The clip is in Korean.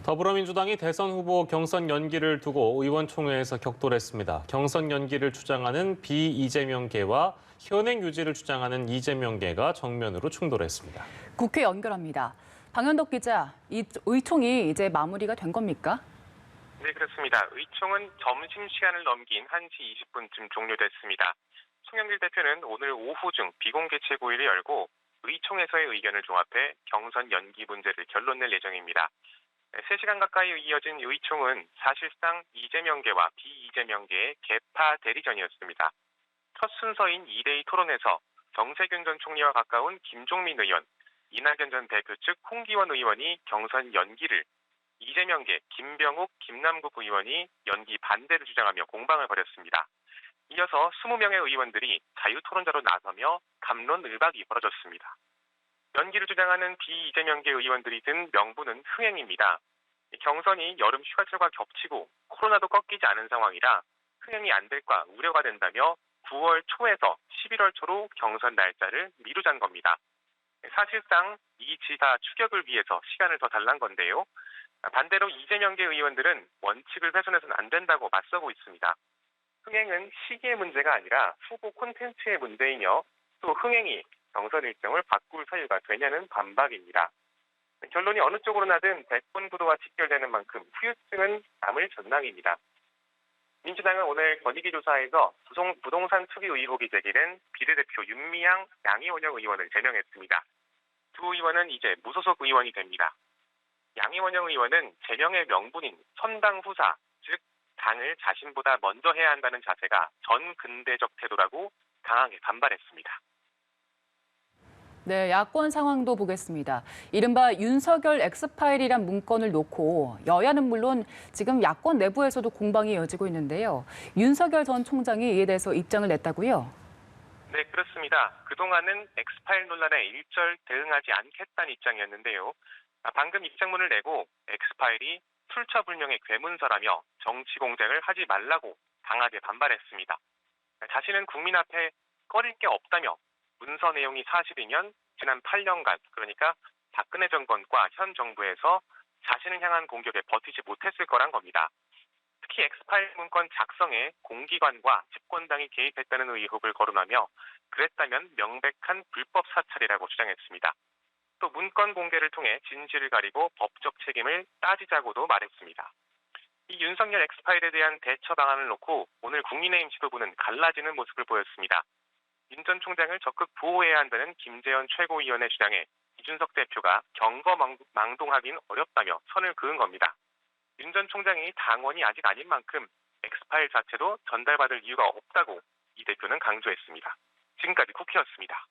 더불어민주당이 대선 후보 경선 연기를 두고 의원총회에서 격돌했습니다. 경선 연기를 주장하는 비이재명계와 현행 유지를 주장하는 이재명계가 정면으로 충돌했습니다. 국회 연결합니다. 방현덕 기자, 이 의총이 이제 마무리가 된 겁니까? 네, 그렇습니다. 의총은 점심시간을 넘긴 1시 20분쯤 종료됐습니다. 송영길 대표는 오늘 오후중 비공개 최고위를 열고 의총에서의 의견을 종합해 경선 연기 문제를 결론낼 예정입니다. 3시간 가까이 이어진 의총은 사실상 이재명계와 비이재명계의 개파 대리전이었습니다. 첫 순서인 2대2 토론에서 정세균 전 총리와 가까운 김종민 의원, 이낙연 전 대표 측 홍기원 의원이 경선 연기를, 이재명계 김병욱, 김남국 의원이 연기 반대를 주장하며 공방을 벌였습니다. 이어서 20명의 의원들이 자유토론자로 나서며 갑론을박이 벌어졌습니다. 연기를 주장하는 비이재명계 의원들이 든 명분은 흥행입니다. 경선이 여름 휴가철과 겹치고 코로나도 꺾이지 않은 상황이라 흥행이 안 될까 우려가 된다며 9월 초에서 11월 초로 경선 날짜를 미루자는 겁니다. 사실상 이 지사 추격을 위해서 시간을 더 달란 건데요. 반대로 이재명계 의원들은 원칙을 훼손해서는 안 된다고 맞서고 있습니다. 흥행은 시기의 문제가 아니라 후보 콘텐츠의 문제이며 또 흥행이 경선 일정을 바꿀 사유가 되냐는 반박입니다. 결론이 어느 쪽으로 나든 대권 구도와 직결되는 만큼 후유증은 남을 전망입니다. 민주당은 오늘 권익위조사에서 부동산 투기 의혹이 제기된 비례대표 윤미향, 양이원영 의원을 제명했습니다. 두 의원은 이제 무소속 의원이 됩니다. 양이원영 의원은 제명의 명분인 선당 후사, 즉 당을 자신보다 먼저 해야 한다는 자세가 전근대적 태도라고 강하게 반발했습니다. 네, 야권 상황도 보겠습니다. 이른바 윤석열 엑스파일이란 문건을 놓고 여야는 물론 지금 야권 내부에서도 공방이 이어지고 있는데요. 윤석열 전 총장이 이에 대해서 입장을 냈다고요? 네, 그렇습니다. 그동안은 엑스파일 논란에 일절 대응하지 않겠다는 입장이었는데요. 방금 입장문을 내고 엑스파일이 출처불명의 괴문서라며 정치 공작을 하지 말라고 강하게 반발했습니다. 자신은 국민 앞에 꺼릴 게 없다며 문서 내용이 사실이면 지난 8년간, 그러니까 박근혜 정권과 현 정부에서 자신을 향한 공격에 버티지 못했을 거란 겁니다. 특히 엑스파일 문건 작성에 공기관과 집권당이 개입했다는 의혹을 거론하며 그랬다면 명백한 불법 사찰이라고 주장했습니다. 또 문건 공개를 통해 진실을 가리고 법적 책임을 따지자고도 말했습니다. 이 윤석열 엑스파일에 대한 대처 방안을 놓고 오늘 국민의힘 지도부는 갈라지는 모습을 보였습니다. 윤 전 총장을 적극 보호해야 한다는 김재현 최고위원의 주장에 이준석 대표가 경거망동하긴 어렵다며 선을 그은 겁니다. 윤 전 총장이 당원이 아직 아닌 만큼 엑스파일 자체도 전달받을 이유가 없다고 이 대표는 강조했습니다. 지금까지 국회였습니다.